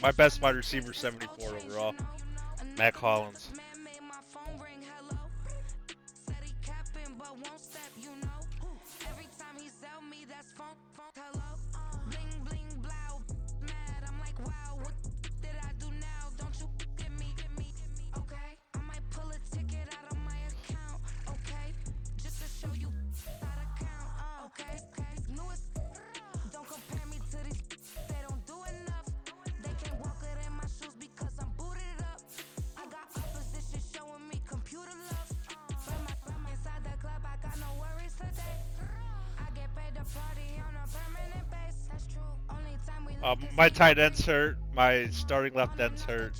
My best wide receiver, 74 overall. Mac Hollins. My tight end's hurt. My starting left end's hurt.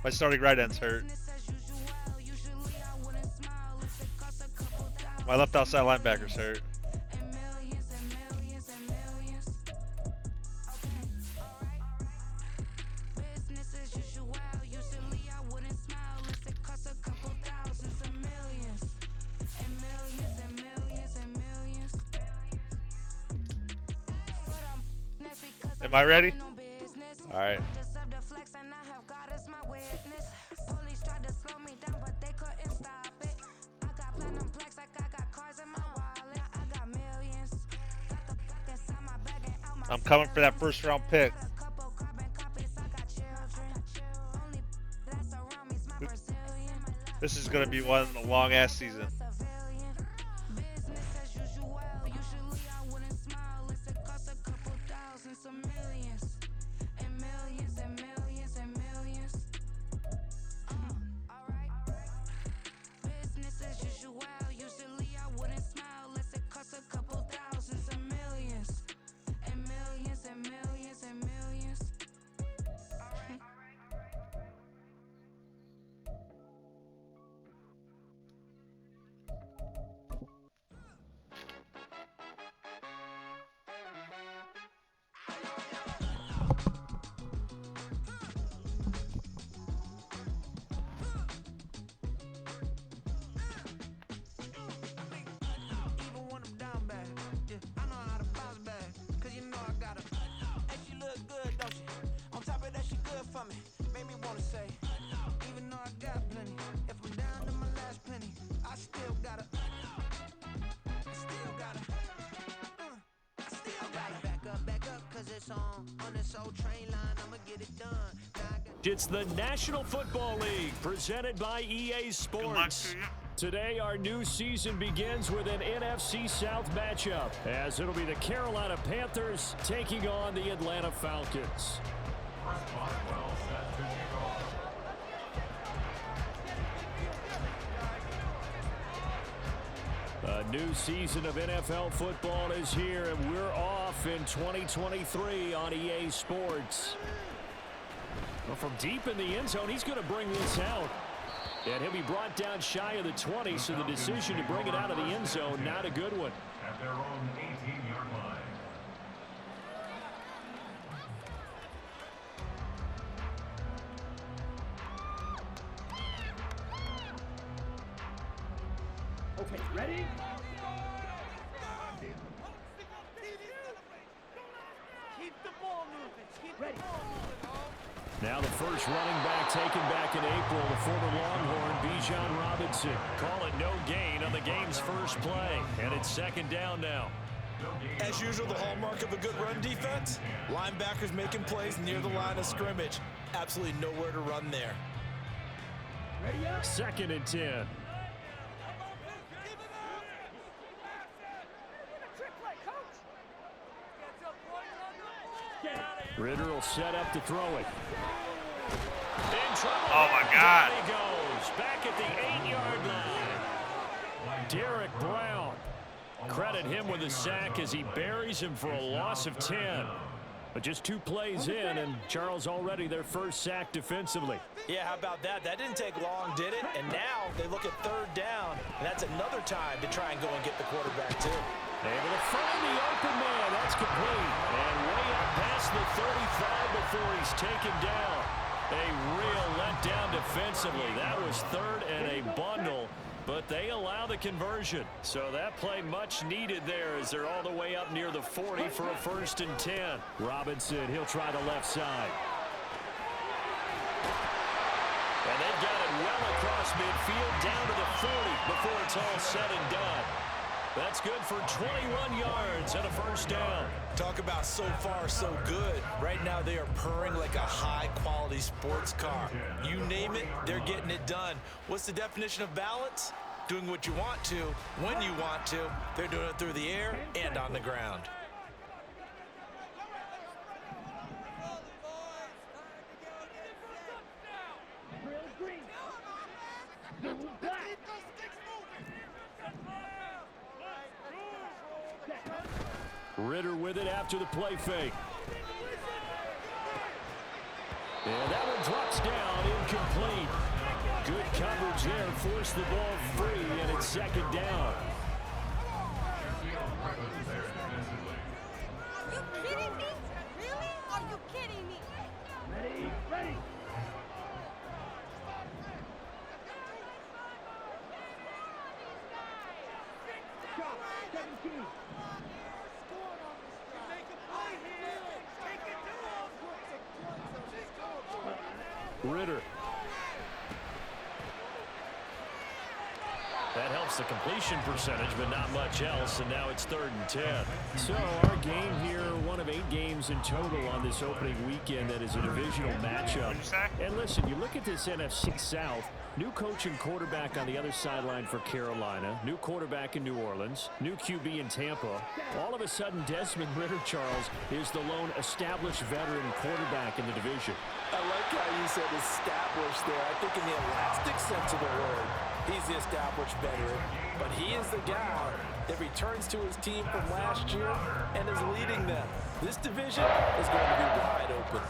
My starting right end's hurt. My left outside linebacker's hurt. Am I ready? All right. I'm coming for that first round pick. This is going to be one long ass season. It's the National Football League presented by EA Sports. Today, our new season begins with an NFC South matchup, as it'll be the Carolina Panthers taking on the Atlanta Falcons. A new season of NFL football is here, and we're off in 2023 on EA Sports. Well, from deep in the end zone, he's going to bring this out. And he'll be brought down shy of the 20, so the decision to bring it out of the end zone, not a good one. At their own 18-yard line. Okay, ready? Keep the ball moving. Keep ready. Now the first running back taken back in April, the former Longhorn, Bijan Robinson. Call it no gain on the game's first play, and it's second down now. As usual, the hallmark of a good run defense, linebackers making plays near the line of scrimmage. Absolutely nowhere to run there. Second and 10. Ritter will set up to throw it. In trouble. Oh, my God. Down he goes. Back at the 8-yard line. Derek Brown. Credit him with a sack as he buries him for a loss of 10. But just 2 plays in, and Charles already their first sack defensively. Yeah, how about that? That didn't take long, did it? And now they look at third down, and that's another time to try and go and get the quarterback, too. Able to find the open man. That's complete. And way up past the 35 before he's taken down. A real letdown defensively. That was third and a bundle. but they allow the conversion. So that play much needed there as they're all the way up near the 40 for a 1st and 10. Robinson, he'll try the left side. And they've got it well across midfield down to the 40 before it's all said and done. That's good for 21 yards and a 1st down. Talk about so far so good. Right now they are purring like a high-quality sports car. You name it, they're getting it done. What's the definition of balance? Doing what you want to, when you want to. They're doing it through the air and on the ground. Ritter with it after the play fake. And that one drops down, incomplete. Good coverage there, forced the ball free, and it's 2nd down. Are you kidding me? Really? Are you kidding me? Ready, ready. Shot, 17. Ritter. That helps the completion percentage, but not much else, and now it's 3rd and 10. So our game here, one of 8 games in total on this opening weekend that is a divisional matchup. And listen, you look at this NFC South, new coach and quarterback on the other sideline for Carolina, new quarterback in New Orleans, new QB in Tampa. All of a sudden, Desmond Ritter, Charles, is the lone established veteran quarterback in the division. I like how you said established there. I think in the elastic sense of the word, he's the established veteran. But he is the guy that returns to his team from last year and is leading them. This division is going to be wide open.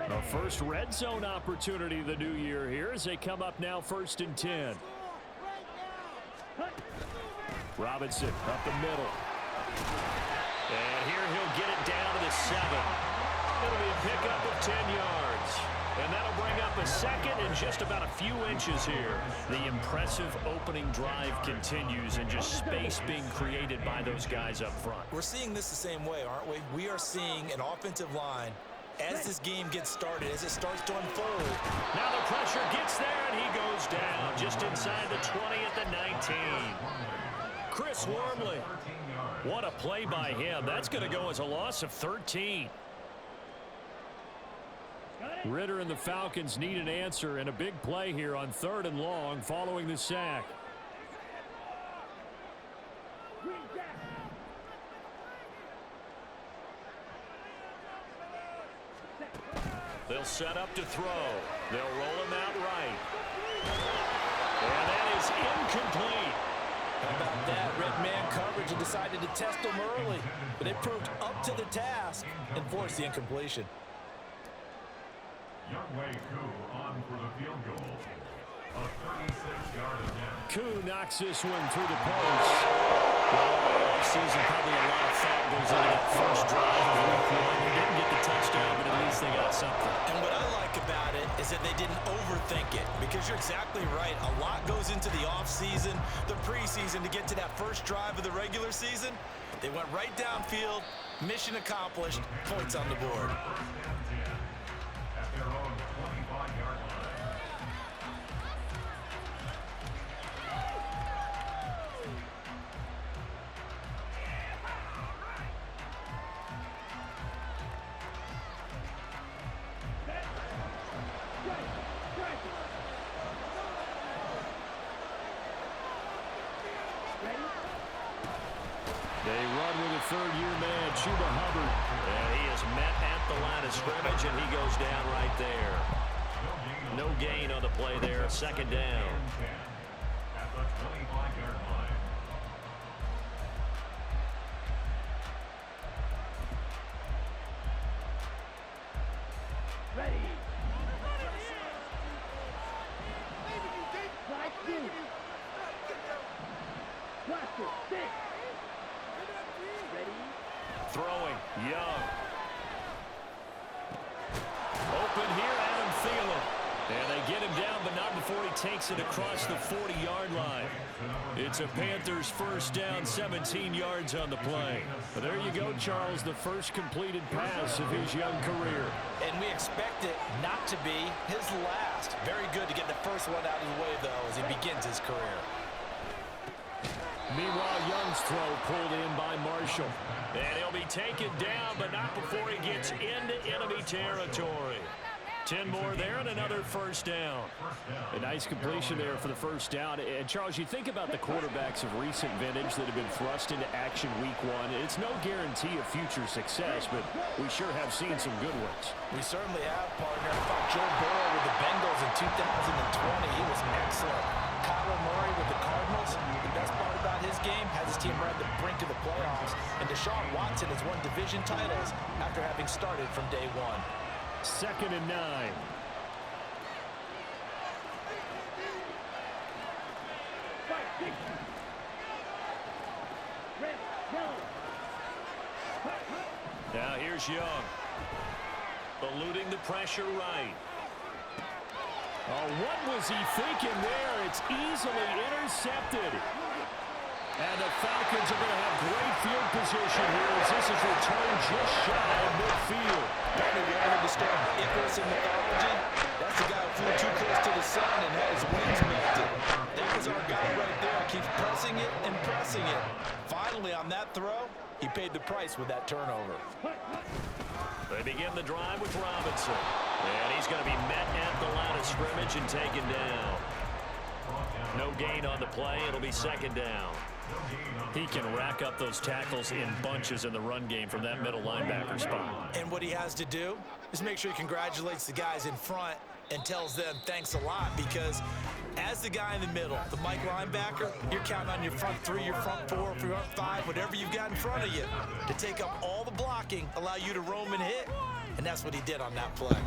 The first red zone opportunity of the new year here as they come up now 1st and 10. Robinson up the middle. And here he'll get it down to the 7. It'll be a pickup of 10 yards. And that'll bring up a 2nd and just about a few inches here. The impressive opening drive continues and just space being created by those guys up front. We're seeing this the same way, aren't we? We are seeing an offensive line as this game gets started, as it starts to unfold. Now the pressure gets there, and he goes down just inside the 20 at the 19. Chris Wormley. What a play by him. That's going to go as a loss of 13. Ritter and the Falcons need an answer, and a big play here on 3rd and long following the sack. They'll set up to throw. They'll roll him out right. And that is incomplete. How about that? Red man coverage and decided to test him early. But it proved up to the task and forced the incompletion. Youngway Koo on for the field goal. A 36-yard attempt. Koo knocks this one through the post. Well, season probably a lot of thought goes into that first drive of week 1. They didn't get the touchdown, but at least they got something. And what I like about it is that they didn't overthink it, because you're exactly right. A lot goes into the offseason, the preseason to get to that first drive of the regular season. They went right downfield, mission accomplished, points on the board. At their own 25-yard line. They run with a third-year man, Chuba Hubbard. And he is met at the line of scrimmage, and he goes down right there. No gain on the play there, 2nd down. At the 25-yard line. Ready. Slide two. Cluster, 6. Ready, Throwing, Young. Open here, Adam Thielen. And they get him down, but not before he takes it across the 40-yard line. It's a Panthers first down, 17 yards on the play. But there you go, Charles, the first completed pass of his young career. And we expect it not to be his last. Very good to get the first one out of the way, though, as he begins his career. Meanwhile, Young's throw pulled in by Marshall. And he'll be taken down, but not before he gets into enemy territory. 10 more there and another first down. A nice completion there for the first down. And, Charles, you think about the quarterbacks of recent vintage that have been thrust into action week one. It's no guarantee of future success, but we sure have seen some good ones. We certainly have, partner. I thought Joe Burrow with the Bengals in 2020, he was excellent. Kyler Murray with the Cardinals, the best part about his game, has his team right at the brink of the playoffs. And Deshaun Watson has won division titles after having started from day one. 2nd and 9. Now here's Young. Eluding the pressure right. Oh, what was he thinking there? It's easily intercepted. And the Falcons are going to have great field position here as this is returned just shy of midfield. Barney, we ever understand Icarus in mythology? That's the guy who flew too close to the sun and had his wings melted. That was our guy right there. Keeps pressing it and pressing it. Finally, on that throw, he paid the price with that turnover. They begin the drive with Robinson. And he's going to be met at the line of scrimmage and taken down. No gain on the play. It'll be 2nd down. He can rack up those tackles in bunches in the run game from that middle linebacker spot. And what he has to do is make sure he congratulates the guys in front and tells them thanks a lot, because as the guy in the middle, the Mike linebacker, you're counting on your front 3, your front 4, your front 5, whatever you've got in front of you to take up all the blocking, allow you to roam and hit. And that's what he did on that play.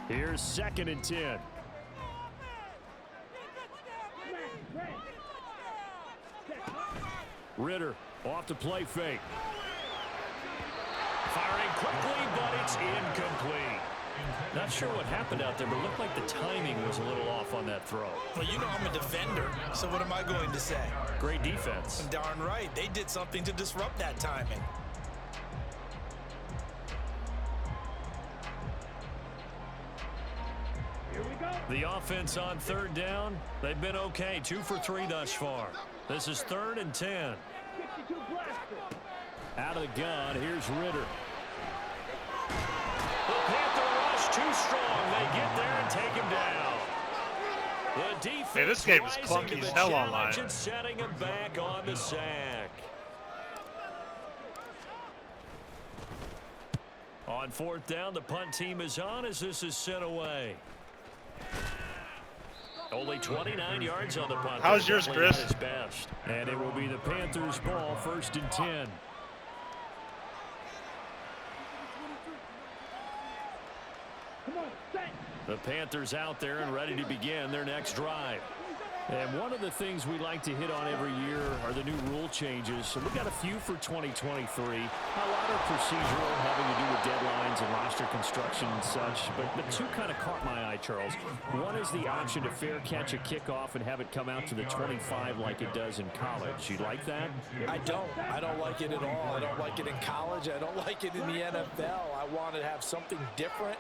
Here's 2nd and 10. Ritter off the play fake. Firing quickly, but it's incomplete. Not sure what happened out there, but it looked like the timing was a little off on that throw. Well, you know I'm a defender, so what am I going to say? Great defense. Darn right. They did something to disrupt that timing. The offense on 3rd down, they've been okay. 2 for 3 thus far. This is 3rd and 10. Out of the gun, here's Ritter. The Panther rush too strong. They get there and take him down. The defense, hey, this game is clunky as hell online. And setting him back on the sack. On 4th down, the punt team is on as this is sent away. Only 29 yards on the punt. How's yours, Chris? His best. And it will be the Panthers' ball, 1st and 10. The Panthers out there and ready to begin their next drive. And one of the things we like to hit on every year are the new rule changes. So we got a few for 2023. A lot are procedural, having to do with deadlines and roster construction and such. But two kind of caught my eye, Charles. One is the option to fair catch a kickoff and have it come out to the 25 like it does in college. You like that? I don't like it at all. I don't like it in college. I don't like it in the NFL. I want to have something different.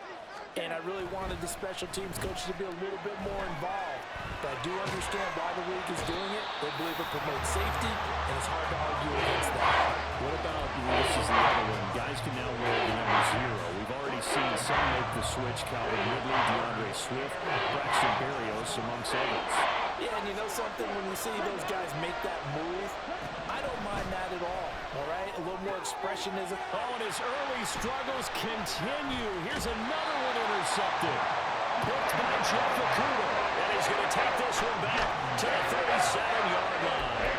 And I really wanted the special teams coaches to be a little bit more involved. But I do understand why the league is doing it. They believe it promotes safety, and it's hard to argue against that. What about, this is the other one, guys can now wear the number 0. We've already seen some make the switch, Calvin Ridley, DeAndre Swift, Braxton Berrios, amongst others. Yeah, and you know something, when you see those guys make that move, I don't mind that at all right? A little more expressionism. Oh, and his early struggles continue. Here's another one intercepted. Picked by Jeff Okudah. And he's going to take this one back to the 37-yard line.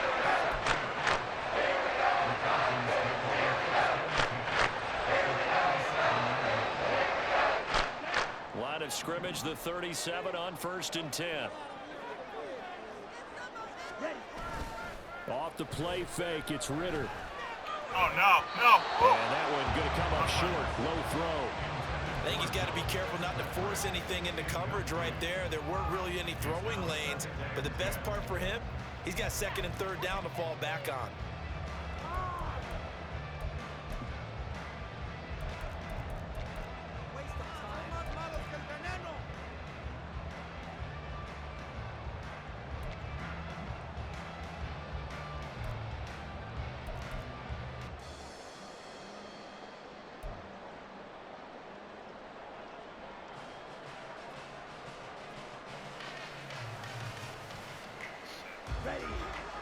Line of scrimmage, the 37 on 1st and 10. off the play fake. It's Ritter. Oh, no, no. And that one going to come up short. Low throw. I think he's got to be careful not to force anything into coverage right there. There weren't really any throwing lanes, but the best part for him, he's got second and third down to fall back on.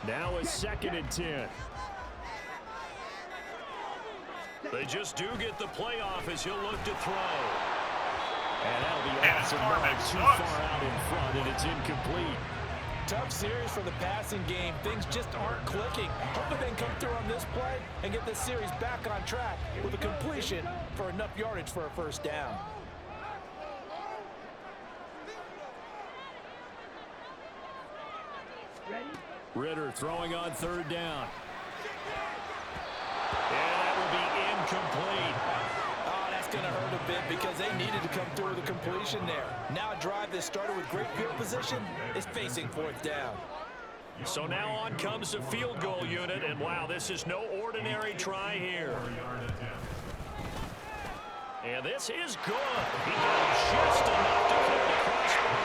Now it's 2nd and 10. They just do get the playoff as he'll look to throw. And that'll be off the mark too far out in front, and it's incomplete. Tough series for the passing game. Things just aren't clicking. Hoping they can come through on this play and get this series back on track with a completion for enough yardage for a first down. Ritter throwing on 3rd down. And that will be incomplete. Oh, that's going to hurt a bit because they needed to come through with a completion there. Now a drive that started with great field position is facing 4th down. So now on comes the field goal unit, and wow, this is no ordinary try here. And this is good. He got just enough to clear the crossbar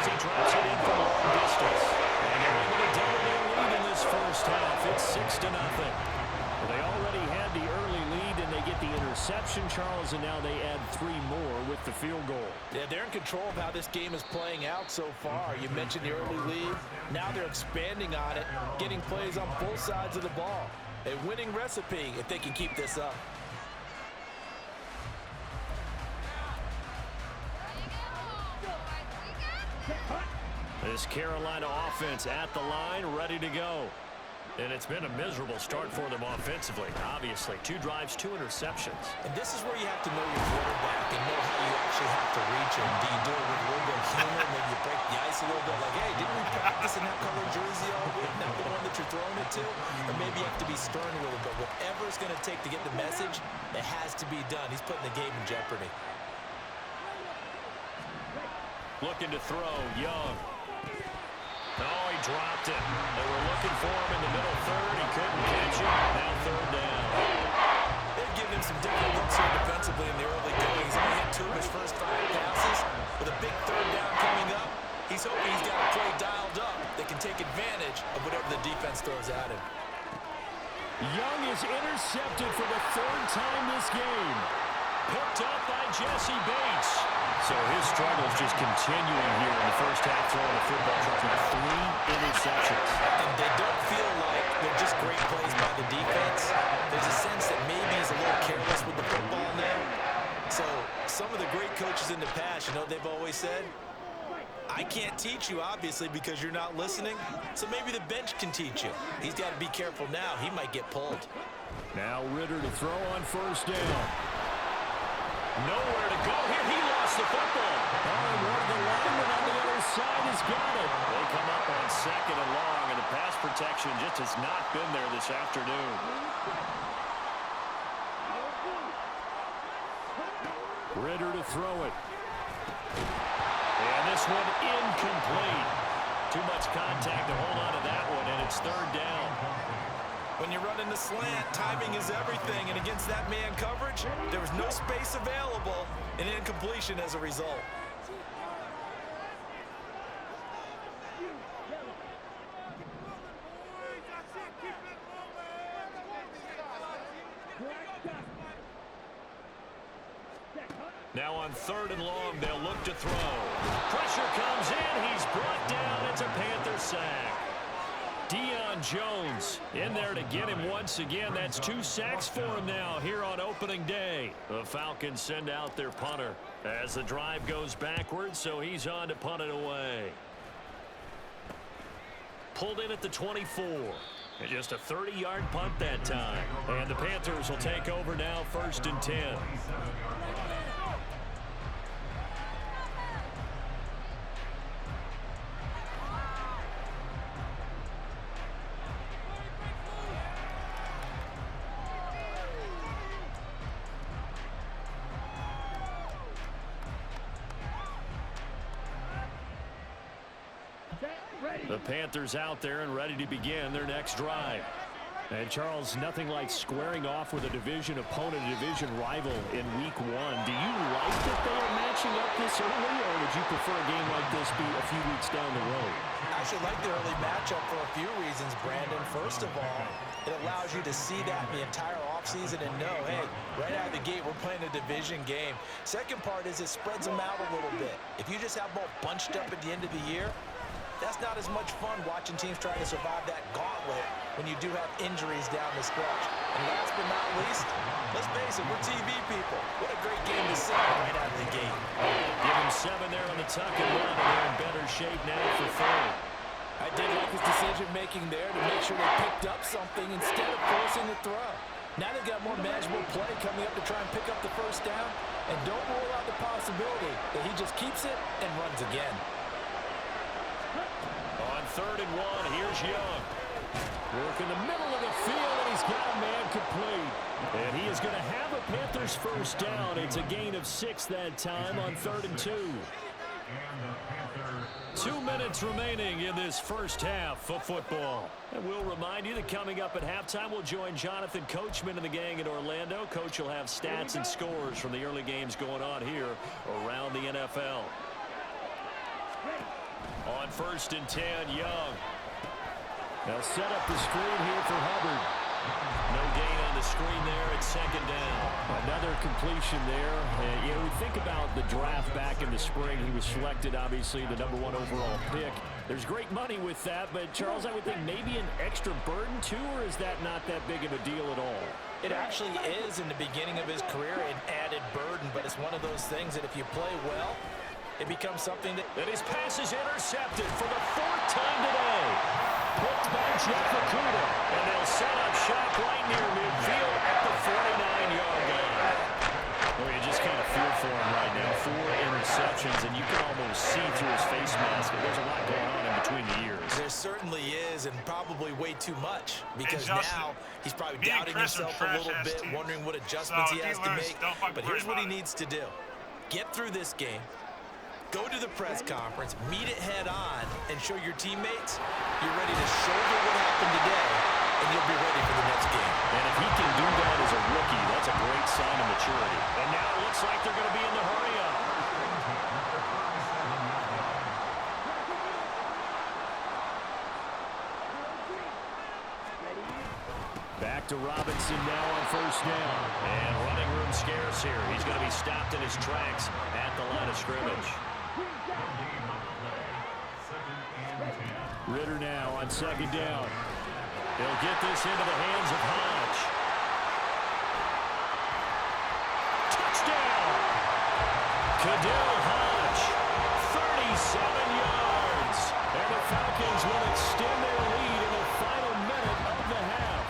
as he drops it in from long distance. And they're able to double their lead in this first half. It's 6-0. Well, they already had the early lead, and they get the interception, Charles, and now they add 3 more with the field goal. Yeah, they're in control of how this game is playing out so far. You mentioned the early lead. Now they're expanding on it, getting plays on both sides of the ball. A winning recipe if they can keep this up. This Carolina offense at the line, ready to go. And it's been a miserable start for them offensively. Obviously, 2 drives, 2 interceptions. And this is where you have to know your quarterback and know how you actually have to reach him. Do you do it with a little bit of humor? Maybe you break the ice a little bit like, hey, didn't we practice in that color jersey all week? Not the one that you're throwing it to? Or maybe you have to be stern a little bit. Whatever it's going to take to get the message, it has to be done. He's putting the game in jeopardy. Looking to throw, Young. Oh, he dropped it. They were looking for him in the middle third. He couldn't catch it. Now 3rd down. They've given him some different looks here defensively in the early goings. He hit 2 of his first 5 passes. With a big 3rd down coming up, he's hoping he's got a play dialed up that can take advantage of whatever the defense throws at him. Young is intercepted for the 3rd time this game. Picked up by Jesse Bates. So his struggles just continuing here in the first half, throwing the football, dropping 3 interceptions. And they don't feel like they're just great plays by the defense. There's a sense that maybe he's a little careless with the football now. So some of the great coaches in the past, you know, they've always said, I can't teach you, obviously, because you're not listening. So maybe the bench can teach you. He's got to be careful now. He might get pulled. Now Ritter to throw on 1st down. Nowhere to go here. He lost the football. Oh, and one of the linemen on the other side has got it. They come up on 2nd and long, and the pass protection just has not been there this afternoon. Ritter to throw it. And this one incomplete. Too much contact to hold on to that one, and it's 3rd down. When you're running the slant, timing is everything. And against that man coverage, there was no space available, and incompletion as a result. Now on 3rd and long, they'll look to throw. Pressure comes in. He's brought down. It's a Panther sack. Deion Jones in there to get him once again. That's 2 sacks for him now here on opening day. The Falcons send out their punter as the drive goes backwards, so he's on to punt it away. Pulled in at the 24. And just a 30-yard punt that time. And the Panthers will take over now, 1st and 10. The Panthers out there and ready to begin their next drive. And Charles, nothing like squaring off with a division opponent, a division rival in week 1. Do you like that they are matching up this early, or would you prefer a game like this be a few weeks down the road? I actually like the early matchup for a few reasons, Brandon. First of all, it allows you to see that the entire offseason and know, hey, right out of the gate, we're playing a division game. Second part is it spreads them out a little bit. If you just have them all bunched up at the end of the year, that's not as much fun watching teams trying to survive that gauntlet when you do have injuries down the stretch. And last but not least, let's face it, we're TV people. What a great game to sell right out of the gate. Give him 7 there on the tuck and run, and they're in better shape now for 3rd. I did like his decision-making there to make sure they picked up something instead of forcing the throw. Now they've got more manageable play coming up to try and pick up the first down. And don't rule out the possibility that he just keeps it and runs again. On 3rd and 1, here's Young. Work in the middle of the field, and he's got a man complete. And he is going to have a Panthers first down. It's a gain of 6 that time on 3rd and 2. 2 minutes remaining in this first half of football. And we'll remind you that coming up at halftime, we'll join Jonathan Coachman and the gang in Orlando. Coach will have stats and scores from the early games going on here around the NFL. On 1st and 10, Young. They'll set up the screen here for Hubbard. No gain on the screen there at 2nd down. Another completion there. You know, we think about the draft back in the spring. He was selected, obviously, the #1 overall pick. There's great money with that, but, Charles, I would think maybe an extra burden, too, or is that not that big of a deal at all? It actually is in the beginning of his career an added burden, but it's one of those things that if you play well, it becomes something that... And his pass is intercepted for the 4th time today. Picked by Jeff Okudah. And they'll set up shop right near midfield at the 49-yard line. Well, you just kind of feel for him right now. 4 interceptions, and you can almost see through his face mask. But there's a lot going on in between the ears. There certainly is, and probably way too much. Because now he's probably doubting himself a little bit, wondering what adjustments he has to make. But here's what he needs to do. Get through this game. Go to the press conference, meet it head on, and show your teammates you're ready to shoulder what happened today, and you'll be ready for the next game. And if he can do that as a rookie, that's a great sign of maturity. And now it looks like they're going to be in the hurry-up. Back to Robinson now on 1st down. And running room scarce here. He's going to be stopped in his tracks at the line of scrimmage. Ritter now on 2nd down. They'll get this into the hands of Hodge. Touchdown! Cadell Hodge, 37 yards. And the Falcons will extend their lead in the final minute of the half.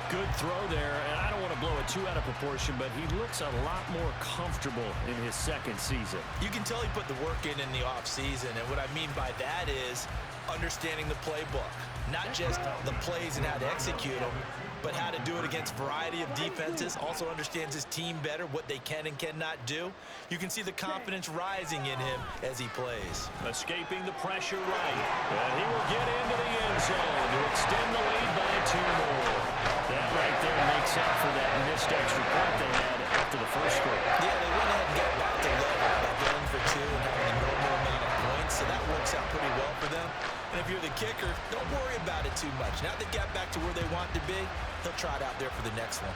Good throw there, and I don't want to blow it too out of proportion, but he looks a lot more comfortable in his 2nd season. You can tell he put the work in the offseason, and what I mean by that is understanding the playbook. Not just the plays and how to execute them, but how to do it against a variety of defenses. Also understands his team better, what they can and cannot do. You can see the confidence rising in him as he plays. Escaping the pressure right. And he will get into the end zone to extend the lead by 2 more. That right there makes up for that missed extra point they had after the first score. Yeah, they went ahead and got back to level by going for 2 and having a normal amount of points, so that works out pretty well for them. And if you're the kicker, don't worry about it too much. Now they got back to where they want to be, they'll try it out there for the next one.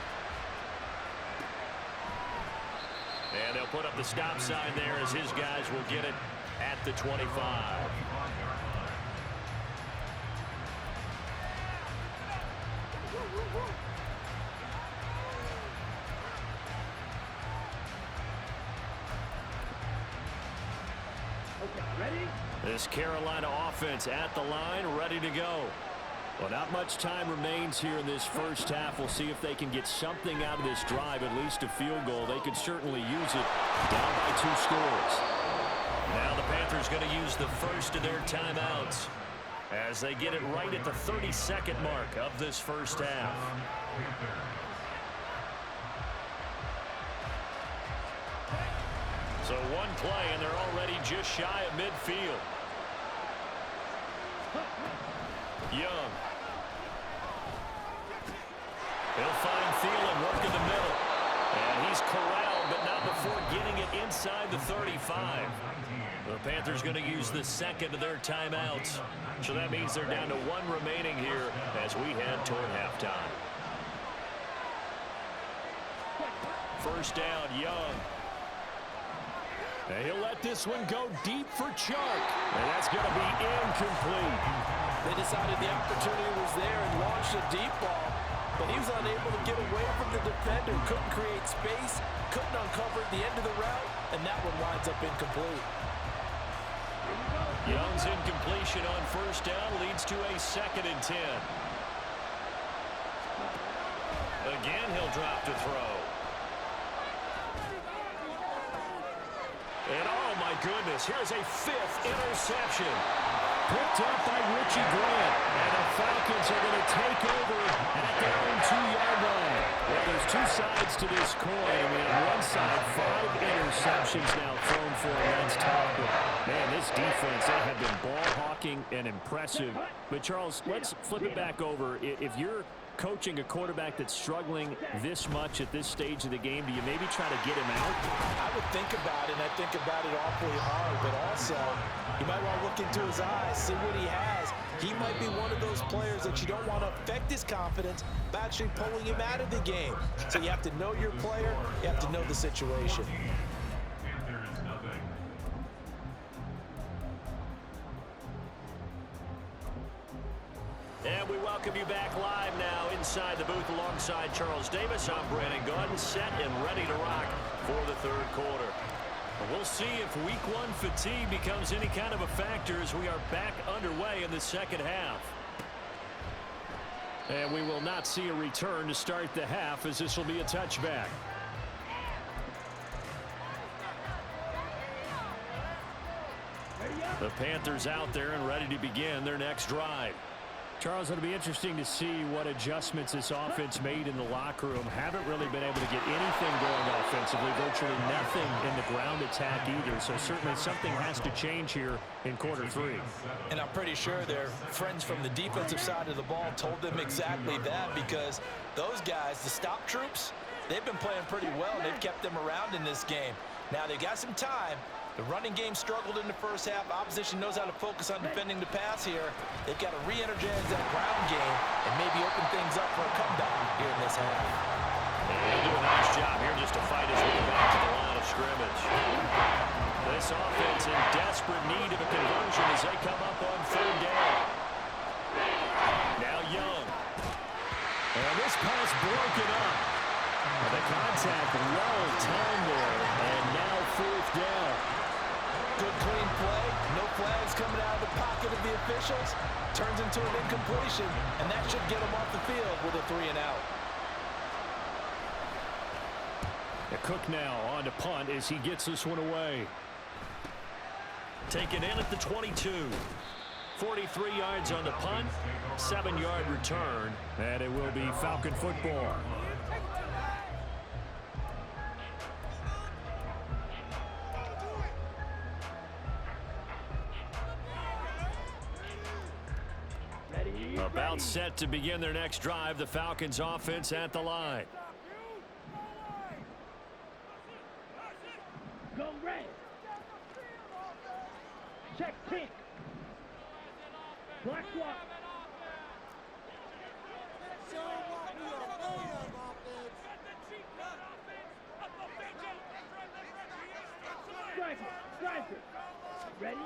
And they'll put up the stop sign there as his guys will get it at the 25. This Carolina offense at the line, ready to go. Well, not much time remains here in this first half. We'll see if they can get something out of this drive, at least a field goal. They could certainly use it, down by 2 scores. Now the Panthers going to use the first of their timeouts as they get it right at the 32nd mark of this first half. So 1 play, and they're already just shy of midfield. Young. He'll find Thielen, work in the middle. And he's corralled, but not before getting it inside the 35. The Panthers going to use the second of their timeouts. So that means they're down to one remaining here as we head toward halftime. First down, Young. And he'll let this one go deep for Chark. And that's going to be incomplete. They decided the opportunity was there and launched a deep ball, but he was unable to get away from the defender, couldn't create space, couldn't uncover the end of the route, and that one winds up incomplete. Young's incompletion on first down leads to a 2nd and 10. Again, he'll drop to throw. And oh my goodness, here's a 5th interception. Picked up by Richie Grant. And the Falcons are going to take over at their own 2-yard line. Well, there's two sides to this coin. On one side, 5 interceptions now thrown for him. That's tough. But man, this defense, they have been ball hawking and impressive. But Charles, let's flip it back over. If you're coaching a quarterback that's struggling this much at this stage of the game, do you maybe try to get him out? I would think about it, and I think about it awfully hard, but also you might want to look into his eyes, see what he has. He might be one of those players that you don't want to affect his confidence by actually pulling him out of the game. So you have to know your player, you have to know the situation. Panthers nothing. And we welcome you back live now inside the booth alongside Charles Davis. I'm Brandon Gaudin, set and ready to rock for the 3rd quarter. We'll see if week 1 fatigue becomes any kind of a factor as we are back underway in the 2nd half. And we will not see a return to start the half, as this will be a touchback. The Panthers out there and ready to begin their next drive. Charles, it'll be interesting to see what adjustments this offense made in the locker room. Haven't really been able to get anything going offensively, virtually nothing in the ground attack either. So certainly something has to change here in quarter 3. And I'm pretty sure their friends from the defensive side of the ball told them exactly that, because those guys, the stop troops, they've been playing pretty well. They've kept them around in this game. Now they've got some time. The running game struggled in the first half. Opposition knows how to focus on defending the pass here. They've got to re-energize that ground game and maybe open things up for a comeback here in this half. And he'll do a nice job here just to fight his way back to the line of scrimmage. This offense in desperate need of a conversion as they come up on 3rd down. Now Young. And this pass broken up. And the contact well timed there. And now 4th down. Good clean play. No flags coming out of the pocket of the officials. Turns into an incompletion, and that should get him off the field with a 3-and-out. Cook now on to punt as he gets this one away. Taken in at the 22. 43 yards on the punt. 7-yard return. And it will be Falcon football. About set to begin their next drive. The Falcons offense at the line. Go red. Check pink. Black swap. Striker. Ready?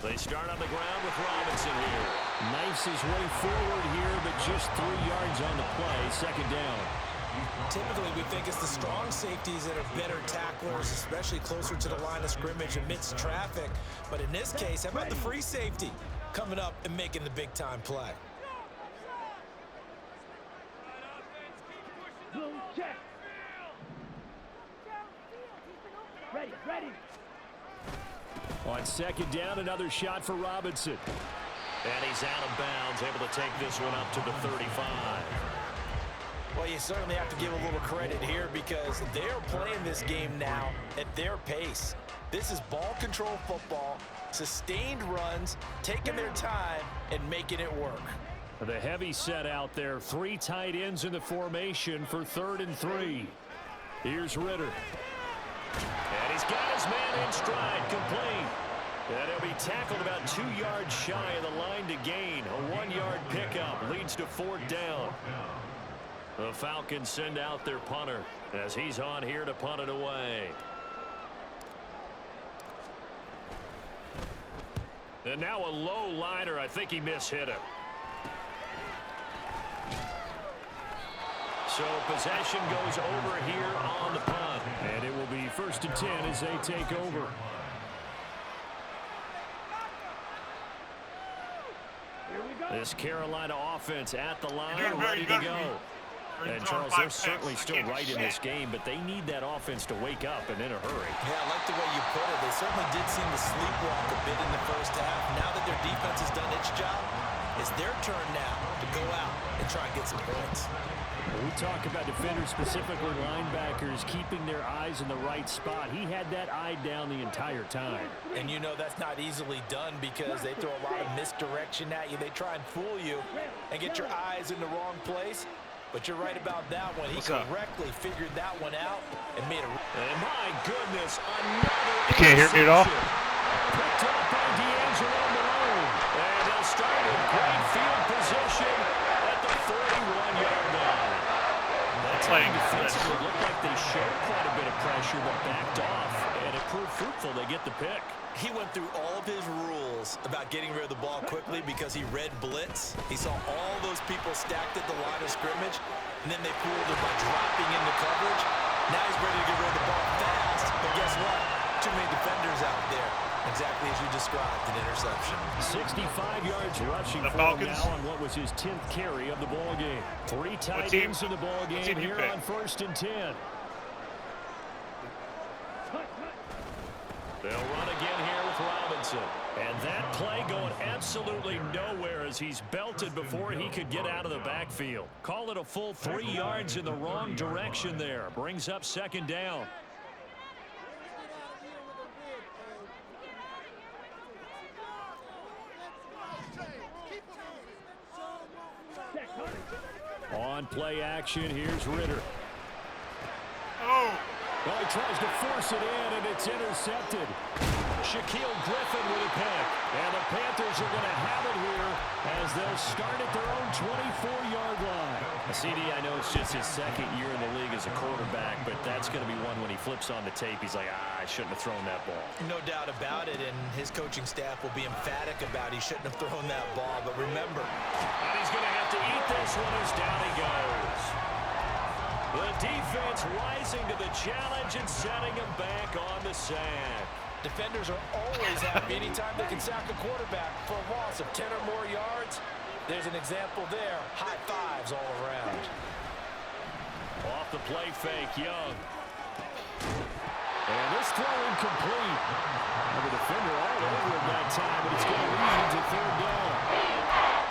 They start on the ground with Robinson here. Knifes his way forward here, but just 3 yards on the play. 2nd down. Typically, we think it's the strong safeties that are better tacklers, especially closer to the line of scrimmage amidst traffic. But in this case, how about the free safety coming up and making the big-time play? Blue check. Ready. On 2nd down, another shot for Robinson. And he's out of bounds, able to take this one up to the 35. Well, you certainly have to give a little credit here because they're playing this game now at their pace. This is ball control football. Sustained runs, taking their time, and making it work. The heavy set out there. 3 tight ends in the formation for 3rd and 3. Here's Ritter. And he's got his man in stride, complete. And he'll be tackled about 2 yards shy of the line to gain. A 1-yard pickup leads to 4th down. The Falcons send out their punter as he's on here to punt it away. And now a low liner. I think he mishit him. So possession goes over here on the punt. And it will be 1st and 10 as they take over. This Carolina offense at the line, ready to go. And Charles, they're certainly still right in this game, but they need that offense to wake up and in a hurry. Yeah, I like the way you put it. They certainly did seem to sleepwalk a bit in the first half. Now that their defense has done its job, it's their turn now to go out and try and get some points. We talk about defenders, specifically linebackers, keeping their eyes in the right spot. He had that eye down the entire time. And you know that's not easily done because they throw a lot of misdirection at you. They try and fool you and get your eyes in the wrong place. But you're right about that one. He correctly figured that one out and made a... And my goodness, another... You can't hear me at all? Picked up by D'Angelo Malone. And they'll start with great field position at the 41-yard line. That time defensively looked like they showed quite a bit of pressure but backed off. And it proved fruitful. They get the pick. He went through all of his rules about getting rid of the ball quickly because he read blitz. He saw all those people stacked at the line of scrimmage, and then they fooled him by dropping into coverage. Now he's ready to get rid of the ball fast, but guess what? Too many defenders out there. Exactly as you described, an interception. 65 yards rushing The for him Falcons. now on what was his 10th carry of the ball game. 3 tight ends in the ball game here on 1st and 10. They'll run again here with Robinson. And that play going absolutely nowhere as he's belted before he could get out of the backfield. Call it a full 3 yards in the wrong direction there. Brings up 2nd down. On play action, here's Ritter. Oh! Well, he tries to force it in, and it's intercepted. Shaquille Griffin with a pick. And the Panthers are going to have it here as they'll start at their own 24-yard line. CD, I know it's just his 2nd year in the league as a quarterback, but that's going to be one when he flips on the tape, he's like, I shouldn't have thrown that ball. No doubt about it, and his coaching staff will be emphatic about he shouldn't have thrown that ball. But remember, and he's going to have to eat this one as down he goes. The defense rising to the challenge and setting him back on the sack. defenders are always happy anytime they can sack a quarterback for a loss of 10 or more yards. There's an example there. High fives all around. Off the play fake, Young. And this throw incomplete. And the defender all over him that time, but it's going to lead to 3rd down.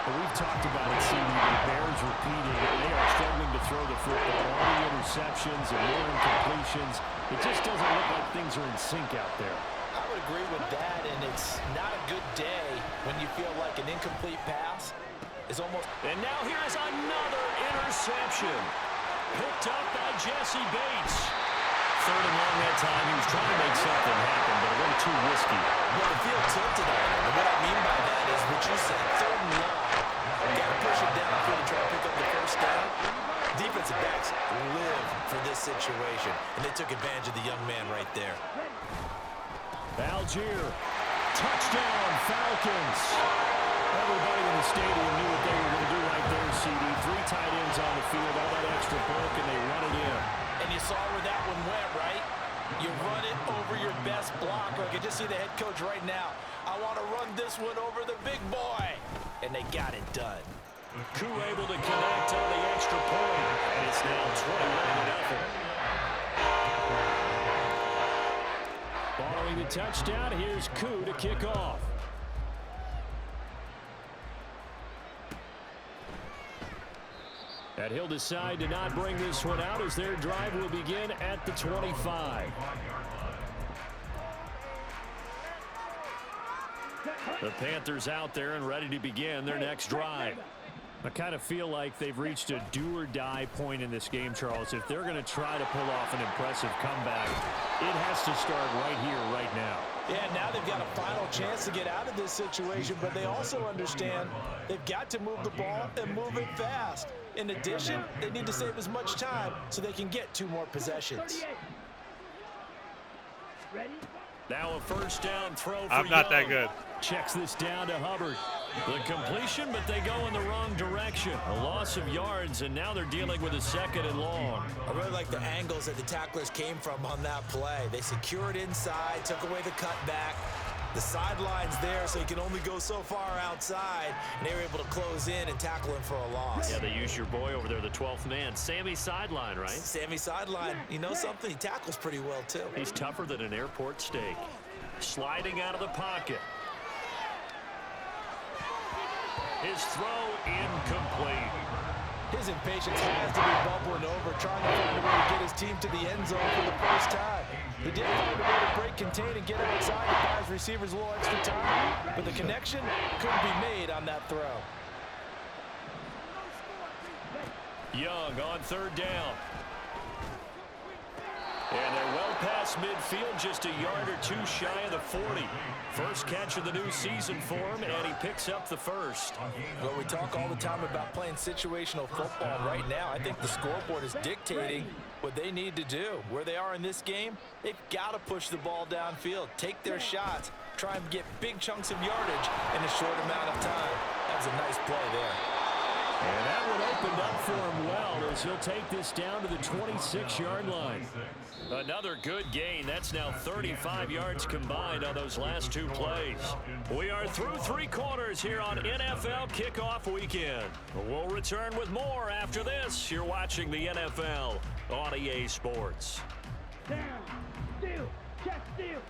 But we've talked about it, CD. The Bears repeating. They are struggling to throw the football. All the interceptions and more incompletions. It just doesn't look like things are in sync out there. I would agree with that, and it's not a good day when you feel like an incomplete pass is almost... And now here's another interception. Picked up by Jesse Bates. 3rd and long that time. He was trying to make something happen, but a little too risky. Well, the field tilted on him. And what I mean by that is what you said, 3rd and long. You got to push it downfield to try to pick up the 1st down. Defensive backs live for this situation, and they took advantage of the young man right there. Algier, touchdown, Falcons. Everybody in the stadium knew what they were going to do right there, CD. 3 tight ends on the field, all that extra bulk, and they run it in. And you saw where that one went, right? You run it over your best blocker. I can just see the head coach right now. I want to run this one over the big boy. And they got it done. Koo able to connect on the extra point, and it's now 21-0. Following the touchdown, here's Koo to kick off. And he'll decide to not bring this one out as their drive will begin at the 25. The Panthers out there and ready to begin their next drive. I kind of feel like they've reached a do-or-die point in this game, Charles. If they're going to try to pull off an impressive comeback, it has to start right here, right now. Yeah, now they've got a final chance to get out of this situation, but they also understand they've got to move the ball and move it fast. In addition, they need to save as much time so they can get 2 more possessions. Ready? Now a first down throw for I'm not that Young. good. Checks this down to Hubbard. The completion, but they go in the wrong direction. A loss of yards, and now they're dealing with a 2nd and long. I really like the angles that the tacklers came from on that play. They secured inside, took away the cutback. The sideline's there, so he can only go so far outside, and they were able to close in and tackle him for a loss. Yeah, they use your boy over there, the 12th man, Sammy Sideline, right? Sammy Sideline, you know something? He tackles pretty well, too. He's tougher than an airport steak. Sliding out of the pocket. His throw incomplete. His impatience has to be bubbling over, trying to find a way to get his team to the end zone for the first time. He did find a way to break, contain, and get outside to buy his receivers a little extra time, but the connection couldn't be made on that throw. Young on 3rd down. And they're well past midfield, just a yard or 2 shy of the 40. First catch of the new season for him, and he picks up the first. Well, we talk all the time about playing situational football. Right now, I think the scoreboard is dictating what they need to do. Where they are in this game, they've got to push the ball downfield, take their shots, try and get big chunks of yardage in a short amount of time. That was a nice play there. And that one opened up for him well as he'll take this down to the 26-yard line. Another good gain. That's now 35 yards combined on those last 2 plays. We are through 3 quarters here on NFL Kickoff Weekend. We'll return with more after this. You're watching the NFL on EA Sports. Down. Steal. Check steal.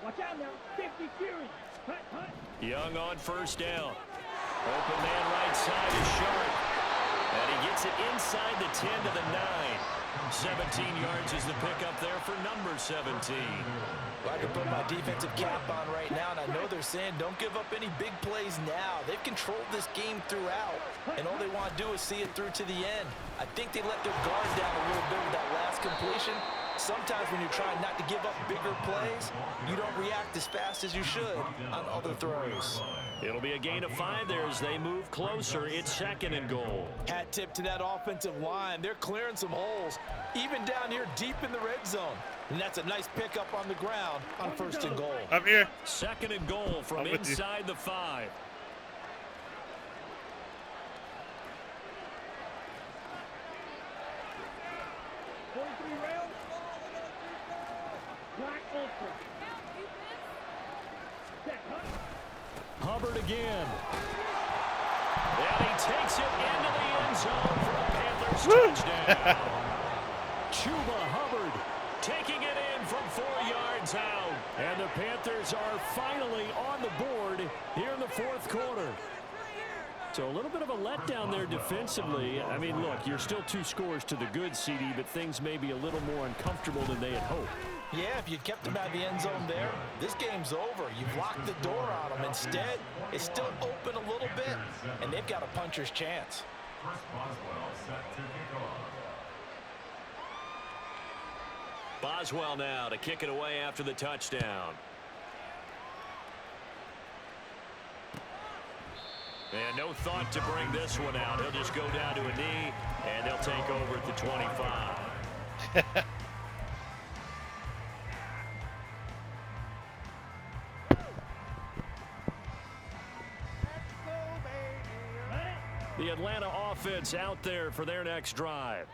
Watch out now. 50 Fury. Hunt, hunt. Young on 1st down. Open man right side is Sharp. And he gets it inside the 10 to the 9. 17 yards is the pickup there for number 17. Well, I can put my defensive cap on right now, and I know they're saying don't give up any big plays now. They've controlled this game throughout, and all they want to do is see it through to the end. I think they let their guard down a little bit with that last completion. Sometimes when you're trying not to give up bigger plays, you don't react as fast as you should on other throws. It'll be a gain of 5 there as they move closer. It's 2nd and goal. Hat tip to that offensive line. They're clearing some holes, even down here deep in the red zone. And that's a nice pickup on the ground on 1st and goal. I'm here. 2nd and goal from I'm with you. inside the 5. Hubbard again. And he takes it into the end zone for a Panthers touchdown. Chuba Hubbard taking it in from 4 yards out. And the Panthers are finally on the board here in the 4th quarter. So a little bit of a letdown there defensively. I mean, look, you're still 2 scores to the good, CD, but things may be a little more uncomfortable than they had hoped. Yeah, if you'd kept them out of the end zone there, this game's over. You've locked the door on them. Instead, it's still open a little bit, and they've got a puncher's chance. Chris Boswell set to kick off. Boswell now to kick it away after the touchdown. And no thought to bring this one out. He'll just go down to a knee, and they'll take over at the 25. The Atlanta offense out there for their next drive.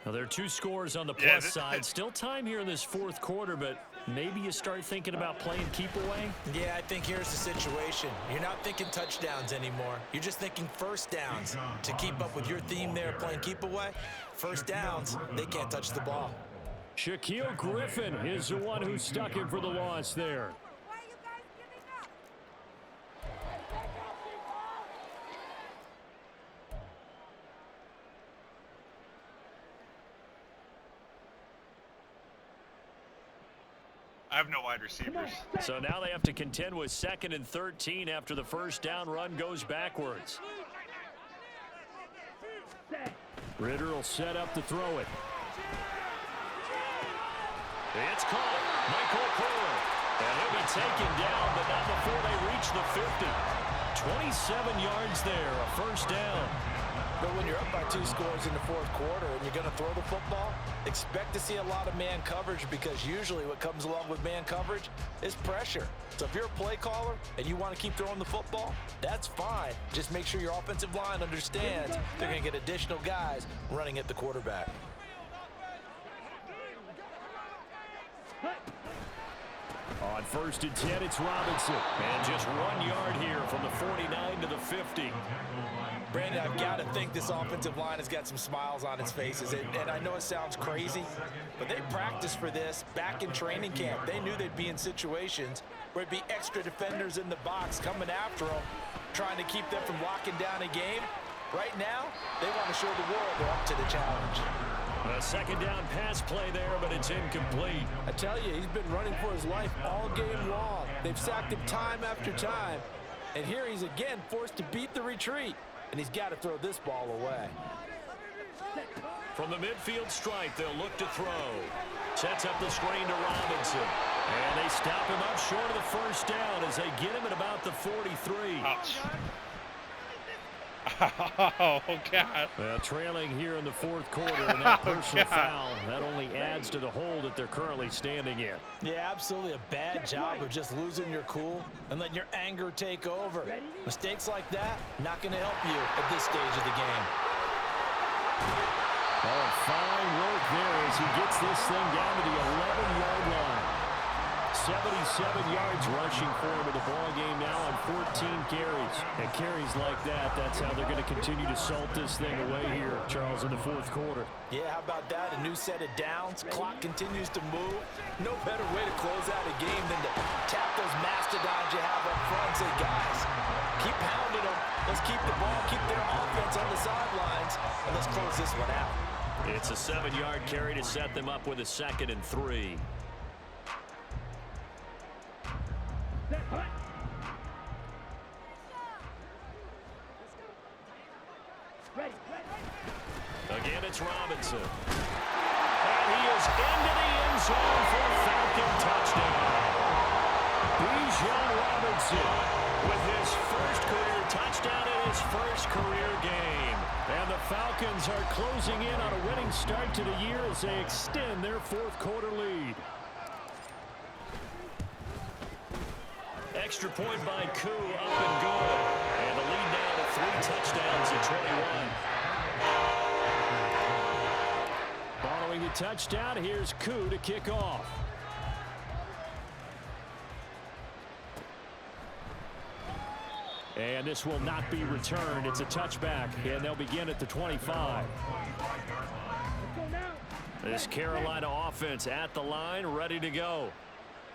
Now, there are 2 scores on the plus side. Still time here in this 4th quarter, but maybe you start thinking about playing keep away. Yeah, I think here's the situation. You're not thinking touchdowns anymore. You're just thinking first downs. To keep up with your theme there, playing keep away, first downs, they can't touch the ball. Shaquille Griffin is the one who stuck him for the loss there. Why are you guys giving up? I have no wide receivers. So now they have to contend with 2nd and 13 after the first down run goes backwards. Ritter will set up to throw it. It's caught. Michael Fuller. And he'll be taken down, but not before they reach the 50. 27 yards there, a first down. But when you're up by 2 scores in the 4th quarter and you're going to throw the football, expect to see a lot of man coverage, because usually what comes along with man coverage is pressure. So if you're a play caller and you want to keep throwing the football, that's fine. Just make sure your offensive line understands they're going to get additional guys running at the quarterback. On 1st and 10, it's Robinson. And just 1 yard here from the 49 to the 50. Brandon, I've got to think this offensive line has got some smiles on its faces. And I know it sounds crazy, but they practiced for this back in training camp. They knew they'd be in situations where it'd be extra defenders in the box coming after them, trying to keep them from locking down a game. Right now, they want to show the world they're up to the challenge. A 2nd down pass play there, but it's incomplete. I tell you, he's been running for his life all game long. They've sacked him time after time. And here he's again forced to beat the retreat. And he's got to throw this ball away. From the midfield stripe, they'll look to throw. Sets up the screen to Robinson. And they stop him up short of the first down as they get him at about the 43. Ouch. Oh, God. Trailing here in the 4th quarter, and that personal foul, that only adds to the hole that they're currently standing in. Yeah, absolutely a bad job of just losing your cool and letting your anger take over. Mistakes like that, not going to help you at this stage of the game. Oh, fine work there as he gets this thing down to the 11-yard line. 77 yards rushing for him in the ball game now on 14 carries. And carries like that, that's how they're going to continue to salt this thing away here, Charles, in the 4th quarter. Yeah, how about that? A new set of downs. Clock continues to move. No better way to close out a game than to tap those mastodons you have up front and say, guys, keep pounding them. Let's keep the ball, keep their offense on the sidelines, and let's close this one out. It's a 7-yard carry to set them up with a 2nd and 3. Again, it's Robinson. And he is into the end zone for a Falcon touchdown. Bijan Robinson with his first career touchdown in his first career game. And the Falcons are closing in on a winning start to the year as they extend their 4th quarter lead. Extra point by Koo, up and good. And the lead now to 3 touchdowns at 21. Following the touchdown, here's Koo to kick off. And this will not be returned. It's a touchback, and they'll begin at the 25. This Carolina offense at the line, ready to go.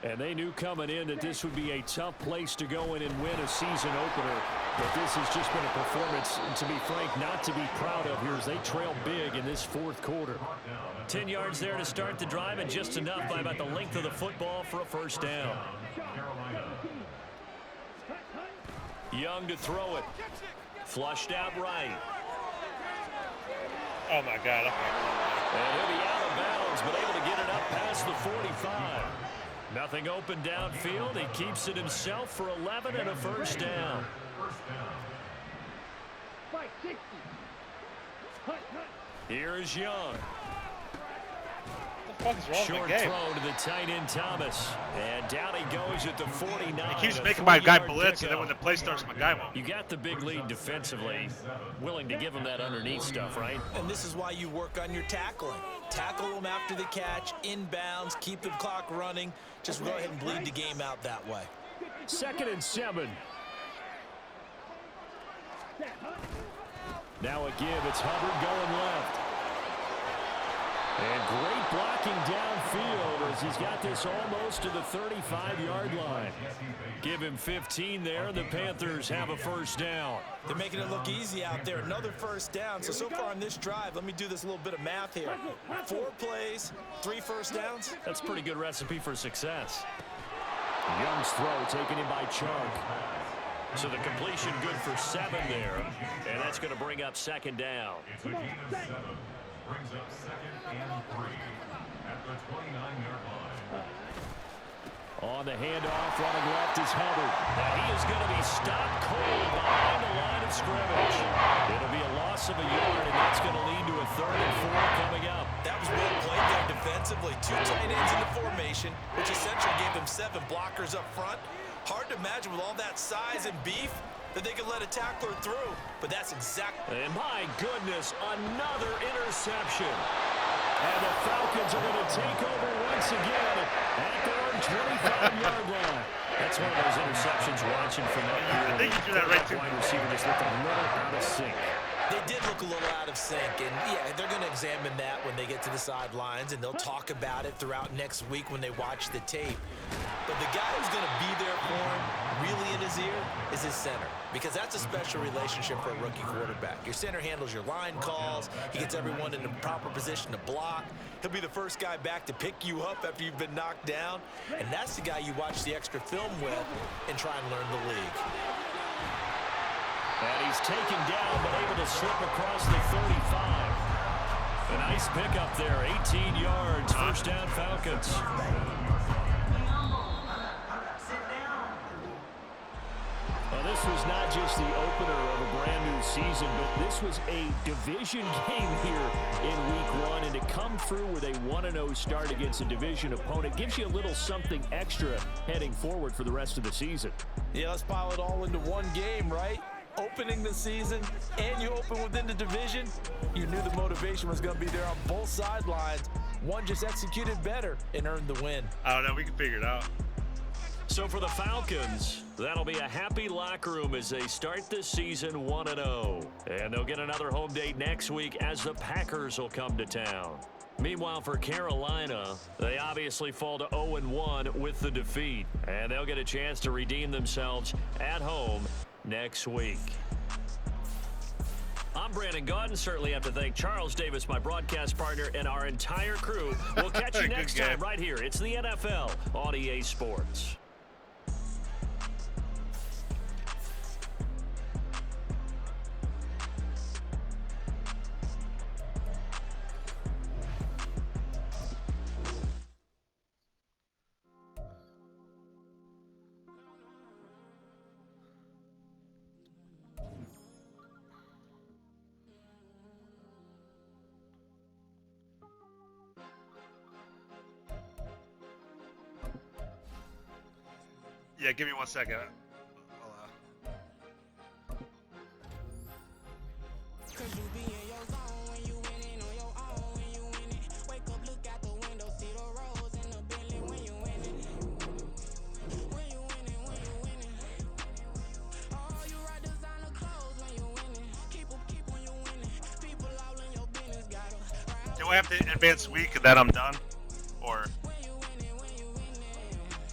And they knew coming in that this would be a tough place to go in and win a season opener. But this has just been a performance, to be frank, not to be proud of here as they trail big in this 4th quarter. 10 yards there to start the drive, and just enough by about the length of the football for a first down. Young to throw it. Flushed out right. Oh, my God. And he'll be out of bounds, but able to get it up past the 45. Nothing open downfield. He keeps it himself for 11 and a first down. Here is Young. What the fuck is wrong Short with the game? throw to the tight end Thomas. And down he goes at the 49. He keeps A making my guy 3-yard blitz, and then pickup. when the play starts, my guy won't. You got the big lead defensively. Willing to give him that underneath stuff, right? And this is why you work on your tackling. Tackle them after the catch, inbounds, keep the clock running. Just go ahead and bleed the game out that way. 2nd and 7. Now a give. It's Hubbard going left. And great blocking downfield as he's got this almost to the 35-yard line. Give him 15 there, and the Panthers have a first down. They're making it look easy out there. Another first down. So far on this drive, let me do this little bit of math here. 4 plays, 3 first downs. That's a pretty good recipe for success. Young's throw taken in by Chark. So the completion good for 7 there, and that's going to bring up second down. It's a gain of 7. Brings up 2nd and 3 at the 29-yard line. On the handoff, running left is Hubbard. Now he is going to be stopped cold behind the line of scrimmage. It'll be a loss of a yard, and that's going to lead to a 3rd and 4 coming up. That was well played there defensively. 2 tight ends in the formation, which essentially gave them 7 blockers up front. Hard to imagine with all that size and beef that they could let a tackler through, but that's exactly. And my goodness, another interception. And the Falcons are going to take over once again at their own 25-yard line. That's one of those interceptions watching from that here. I think you do that right too. Wide receiver just looked a little out of sync. They did look a little out of sync, and yeah, they're going to examine that when they get to the sidelines, and they'll talk about it throughout next week when they watch the tape. But the guy who's going to be there for him, really in his ear, is his center, because that's a special relationship for a rookie quarterback. Your center handles your line calls. He gets everyone in the proper position to block. He'll be the first guy back to pick you up after you've been knocked down, and that's the guy you watch the extra film with and try and learn the league. And he's taken down, but able to slip across the 35. A nice pickup there, 18 yards, first down Falcons. Well, this was not just the opener of a brand new season, but this was a division game here in week 1. And to come through with a 1-0 start against a division opponent gives you a little something extra heading forward for the rest of the season. Yeah, let's pile it all into one game, right? Opening the season, and you open within the division, you knew the motivation was going to be there on both sidelines. One just executed better and earned the win. I don't know. We can figure it out. So for the Falcons, that'll be a happy locker room as they start this season 1-0. And they'll get another home date next week as the Packers will come to town. Meanwhile, for Carolina, they obviously fall to 0-1 with the defeat. And they'll get a chance to redeem themselves at home next week. I'm Brandon Gaudin. Certainly have to thank Charles Davis, my broadcast partner, and our entire crew. We'll catch you next time right here. It's the NFL on EA Sports. Yeah, give me 1 second. Do I have to advance week and then I'm done? Or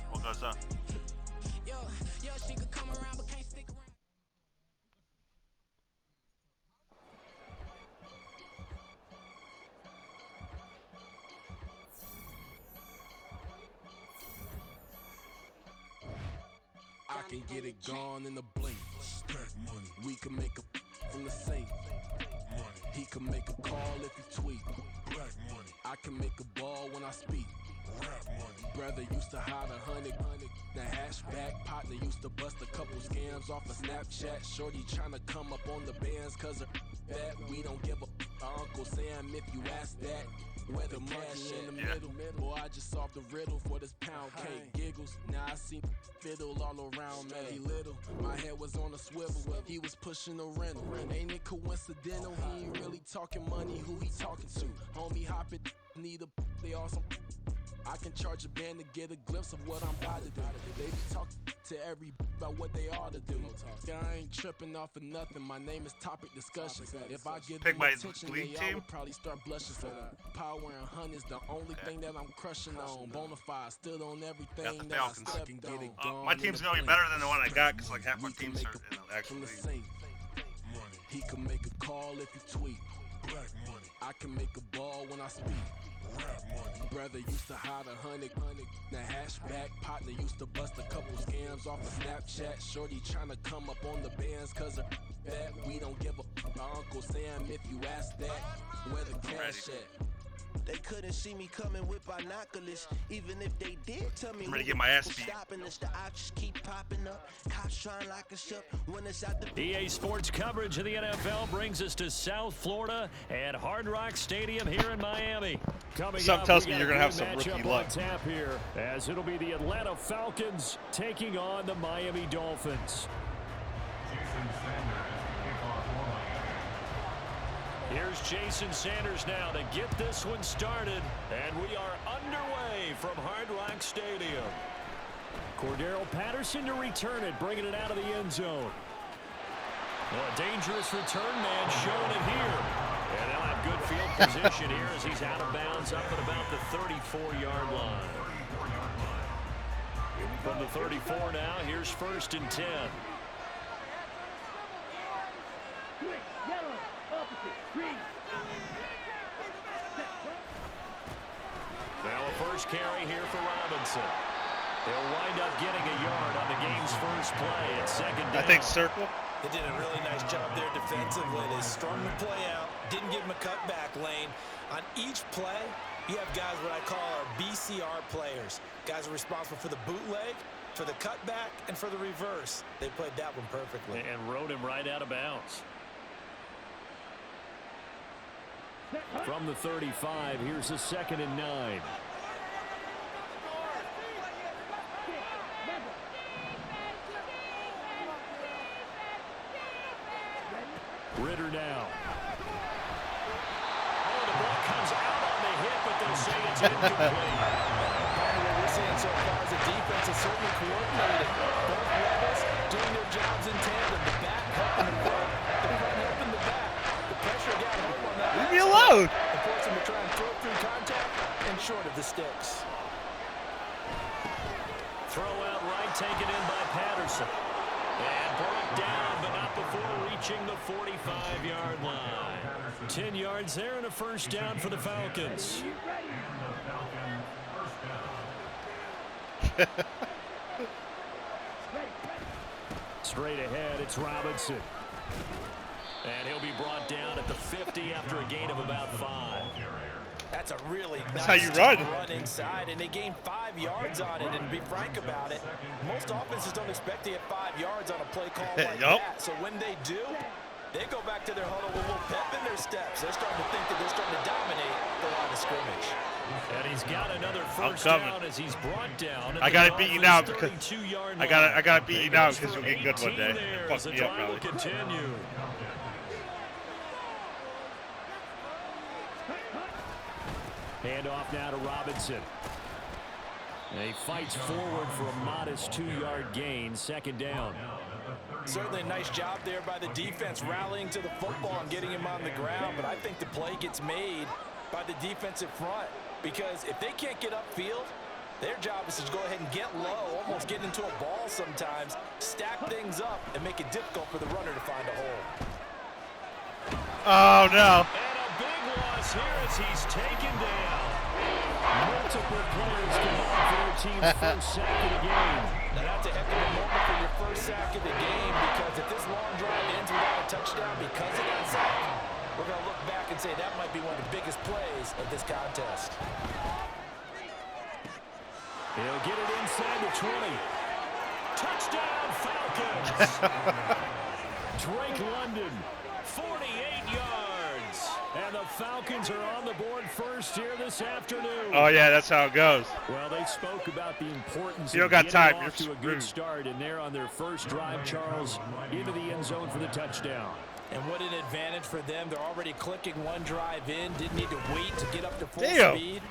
what goes on? I can get it gone in the blink. Stack money. We can make a from the safe. Money. He can make a call if he tweet. Black money. I can make a ball when I speak. Rap money. Brother used to hide 100. The hashback partner used to bust a couple scams off of Snapchat. Shorty tryna come up on the bands cause of that. We don't give a Uncle Sam if you ask that. Where the money in the middle. Boy, I just solved the riddle for this pound cake. Giggles, now I see fiddle all around me. He little, my head was on a swivel. He was pushing a rental. Ain't it coincidental? He ain't really talking money. Who he talking to? Homie, hop it, need a they awesome. I can charge a band to get a glimpse of what I'm about to do. They be talking to every about what they ought to do. I ain't tripping off of nothing. My name is Topic Discussion. If I get Pick them my attention, league they all team? would probably start blushing. So power and hunt is the only thing that I'm crushing on. Bonafide stood on everything the that I Falcons. stepped on. My team's gonna be better than the one I got because like half my teams are actually. He can make a call if you tweet. I can make a ball when I speak. Brother used to hide 100, the hashback partner used to bust a couple scams off of Snapchat. Shorty tryna come up on the bands cause of that. We don't give a Uncle Sam if you ask that. Where the cash at? They couldn't see me coming with binoculars. Even if they did tell me I'm ready to get my ass beat. stopping us, the options keep popping up. Cops trying to lock us up when it's out the EA Sports coverage of the NFL brings us to South Florida at Hard Rock Stadium here in Miami. Coming Something up, tells we me got you're a gonna have good some rookie matchup luck. on tap here, as it'll be the Atlanta Falcons taking on the Miami Dolphins. Jason Sanders, kickoff for Miami. Here's Jason Sanders now to get this one started, and we are underway from Hard Rock Stadium. Cordero Patterson to return it, bringing it out of the end zone. Well, a dangerous return man showing it here. And they'll have good field position here as he's out of bounds up at about the 34-yard line. From the 34 now, here's 1st and 10. Switch, yellow, opposite, green. Now a first carry here for Robinson. He'll wind up getting a yard on the game's first play at 2nd down. I think circle. They did a really nice job there defensively. They strung the play out, didn't give him a cutback lane. On each play, you have guys what I call our BCR players. Guys are responsible for the bootleg, for the cutback, and for the reverse. They played that one perfectly. And rode him right out of bounds. From the 35, here's a 2nd and 9. Ritter now. Oh, the ball comes out on the hit, but they'll say it's incomplete. What we're seeing so far is the defense is certainly coordinated. Both levels doing their jobs in tandem. The back helping the front, the front helping the back. The pressure got home on that. Leave me alone. And forcing him to try and throw through contact and short of the sticks. Throw out right, taken in by Patterson. And brought down, but not before reaching the 45-yard line. 10 yards there and a first down for the Falcons. Straight ahead, it's Robinson. And he'll be brought down at the 50 after a gain of about 5. That's a really That's nice how you run. run inside, and they gained 5 yards on it. And to be frank about it, most offenses don't expect to get 5 yards on a play call like Yup. that. So when they do, they go back to their huddle with a little pep in their steps. They're starting to think that they're starting to dominate the line of scrimmage. And he's got another first coming. down as he's brought down. I gotta beat you now because I gotta beat you now because you'll get good one day. Fuck me up, Will probably. continue. Hand off now to Robinson. And he fights forward for a modest 2-yard gain, 2nd down. Certainly a nice job there by the defense rallying to the football and getting him on the ground. But I think the play gets made by the defensive front, because if they can't get upfield, their job is to go ahead and get low, almost get into a ball sometimes, stack things up, and make it difficult for the runner to find a hole. Oh no. And a big loss here as he's taken down. Multiple players combined for their team's first sack of the game. Now that's a heck of a moment for your first sack of the game, because if this long drive ends without a touchdown because of that sack, we're going to look back and say that might be one of the biggest plays of this contest. He'll get it inside the 20. Touchdown, Falcons! Drake London, 48 yards. And the Falcons are on the board first here this afternoon. Oh yeah, that's how it goes. Well, they spoke about the importance You of don't got getting time, off you're to a good screwed. start, and they're on their first drive, Charles, into the end zone for the touchdown. And what an advantage for them. They're already clicking one drive in. Didn't need to wait to get up to full speed.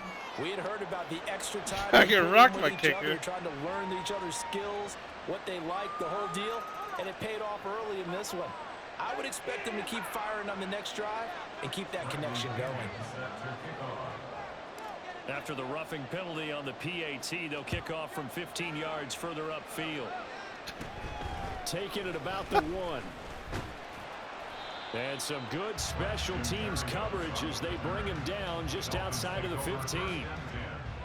We had heard about the extra time. I get rocked by kicker. Trying to learn each other's skills, what they like, the whole deal. And it paid off early in this one. I would expect them to keep firing on the next drive and keep that connection going. After the roughing penalty on the PAT, they'll kick off from 15 yards further upfield. Taking it about the 1. And some good special teams coverage as they bring him down just outside of the 15.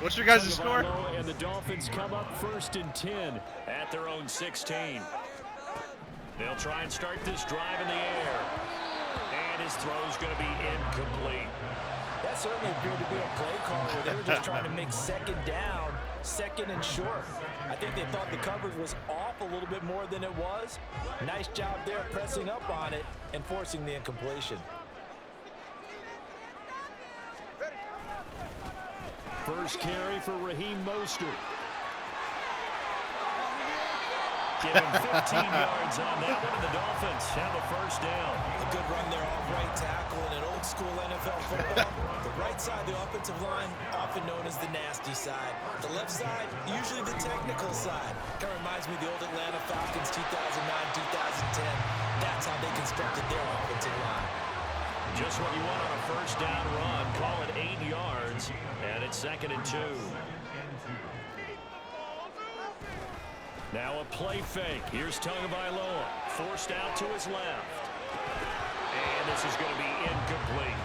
What's your guys' score? And the Dolphins come up 1st and 10 at their own 16. They'll try and start this drive in the air. And his throw's going to be incomplete. That certainly appeared to be a play call where they were just trying to make second down, second and short. I think they thought the coverage was off a little bit more than it was. Nice job there pressing up on it and forcing the incompletion. First carry for Raheem Mostert. Give him 15 yards on that one, and the Dolphins have a first down. A good run there off right tackle in an old school NFL football. The right side, the offensive line, often known as the nasty side. The left side, usually the technical side. Kind of reminds me of the old Atlanta Falcons 2009, 2010. That's how they constructed their offensive line. Just what you want on a first down run. Call it 8 yards, and it's 2nd and 2. Now a play fake. Here's Tagovailoa. Forced out to his left. And this is going to be incomplete.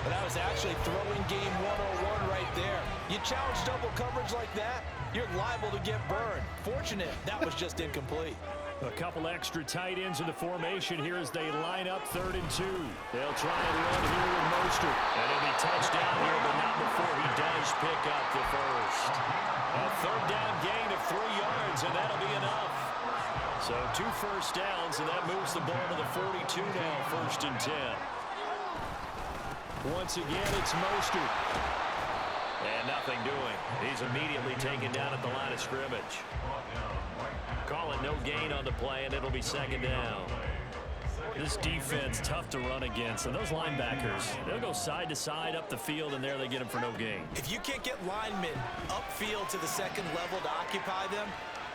But that was actually throwing game 101 right there. You challenge double coverage like that, you're liable to get burned. Fortunate, that was just incomplete. A couple extra tight ends in the formation here as they line up 3rd and 2. They'll try and run here with Mostert. And he'll be touchdown here, but not before he does pick up the first. A 3rd down gain of 3 yards, and that'll be enough. So 2 first downs, and that moves the ball to the 42 now, 1st and 10. Once again, it's Mostert. And nothing doing. He's immediately taken down at the line of scrimmage. Call it no gain on the play, and it'll be 2nd down. This defense, tough to run against. And those linebackers, they'll go side to side up the field, and there they get them for no gain. If you can't get linemen upfield to the second level to occupy them,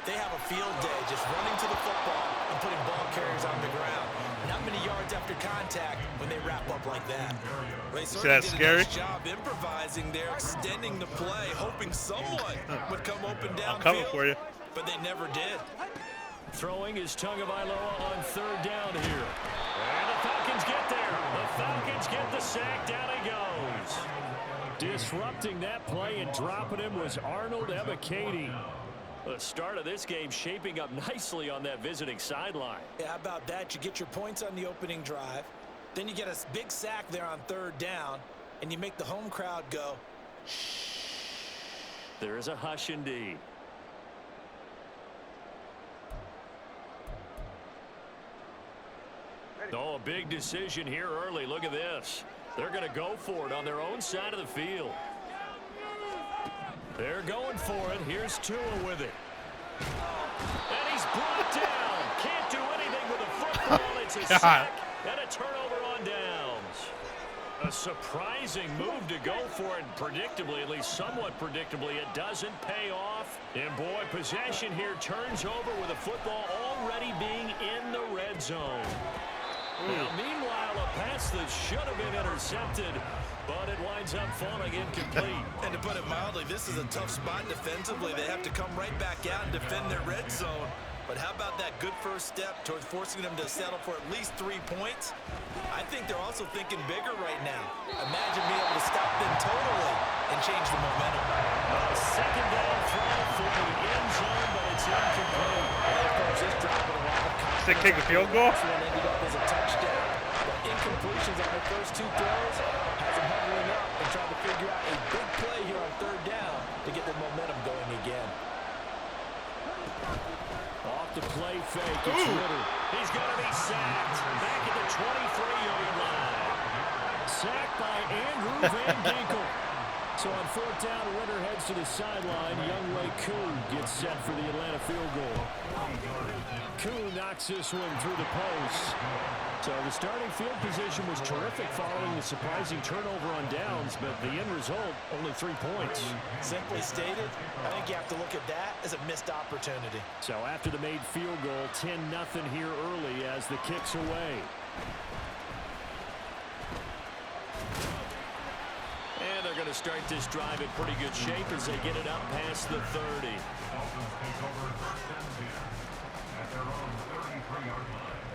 they have a field day just running to the football and putting ball carriers on the ground. Not many yards after contact when they wrap up like that. They certainly did a nice job improvising there, extending the play, hoping someone would come open downfield. I'm coming for you. But they never did. Throwing is Tagovailoa on 3rd down here. And the Falcons get there. The Falcons get the sack. Down he goes. Disrupting that play and dropping him was Arnold Ebiketie. The start of this game shaping up nicely on that visiting sideline. Yeah, how about that? You get your points on the opening drive. Then you get a big sack there on 3rd down. And you make the home crowd go, shh. There is a hush indeed. Oh, a big decision here early. Look at this. They're going to go for it on their own side of the field. They're going for it. Here's Tua with it. And he's brought down. Can't do anything with a football. It's a sack and a turnover on downs. A surprising move to go for it. Predictably, at least somewhat predictably, it doesn't pay off. And boy, possession here turns over with a football already being in the red zone. Now, meanwhile, a pass that should have been intercepted, but it winds up falling incomplete. And to put it mildly, this is a tough spot defensively. They have to come right back out and defend their red zone. But how about that good first step towards forcing them to settle for at least 3 points? I think they're also thinking bigger right now. Imagine being able to stop them totally and change the momentum. A 2nd down throw for the end zone, but it's incomplete. And of course, this dropping a lot of confidence. They kick a field goal? This one ended up as a touchdown. But incompletions on their first 2 throws has them hovering up and trying to figure out a big play here on 3rd down to get the momentum going again. Off the play fake, it's Ritter. He's going to be sacked back at the 23-yard line. Sacked by Andrew Van Ginkel. So on fourth down, Ritter heads to the sideline. Younghoe Koo gets set for the Atlanta field goal. Koo knocks this one through the post. So the starting field position was terrific following the surprising turnover on downs, but the end result, only 3 points. Simply stated, I think you have to look at that as a missed opportunity. So after the made field goal, 10-0 here early as the kick's away. And they're going to start this drive in pretty good shape as they get it up past the 30. Dolphins take over first and 10 at their own 33-yard line.